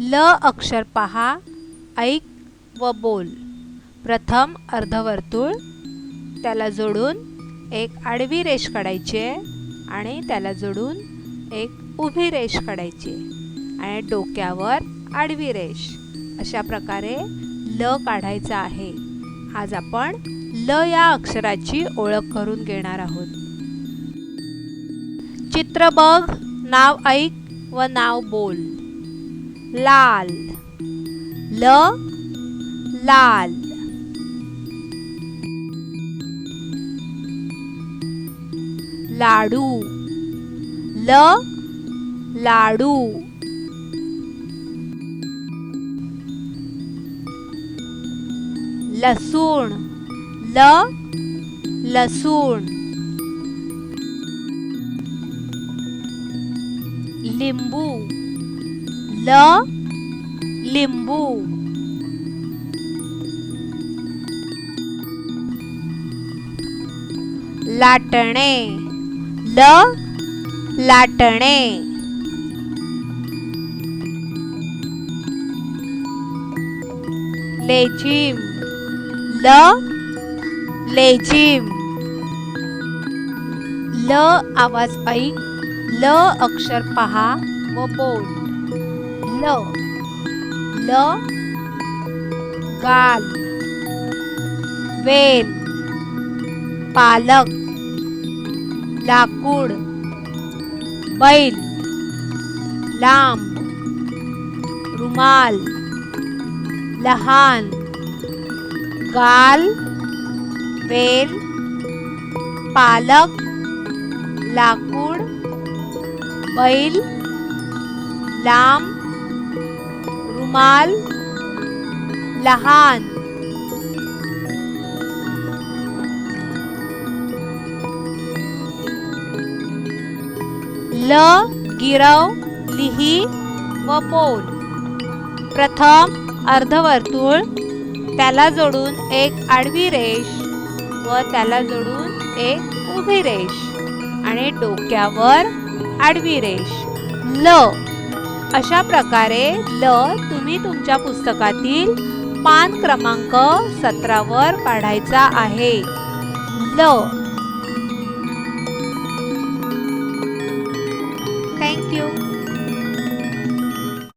ल अक्षर पहा, ऐक व बोल. प्रथम अर्धवर्तुळ, त्याला जोडून एक आडवी रेष काढायची आहे आणि त्याला जोडून एक उभी रेष काढायची आहे आणि डोक्यावर आडवी रेष. अशा प्रकारे ल काढायचा आहे. आज आपण ल या अक्षराची ओळख करून घेणार आहोत. चित्र बघ, नाव ऐक व नाव बोल. लाल, ल लाल. लाडू, ल लाडू. लसूण, ल लसूण. लिंबू, ल लिंबू. लाटणे, ल लाटणे. लेझिम, ल लेझिम. ल आवाज ऐक, ल अक्षर पहा व बोल. ल ल गाल. वेल, पालक. लाकूड, बैल. लांब, रुमाल. लहान, गाल, वेल, पालक, लाकूड, बैल, लांब, रुमाल, लहान. ल गिरव, लिही व बोल. प्रथम अर्धवर्तुळ, त्याला जोडून एक आडवी रेष व त्याला जोडून एक उभी रेष आणि डोक्यावर आडवी रेष. ल अशा प्रकारे ल तुम्ही तुमच्या पुस्तकातील पान क्रमांक 17 वर काढायचा आहे. ल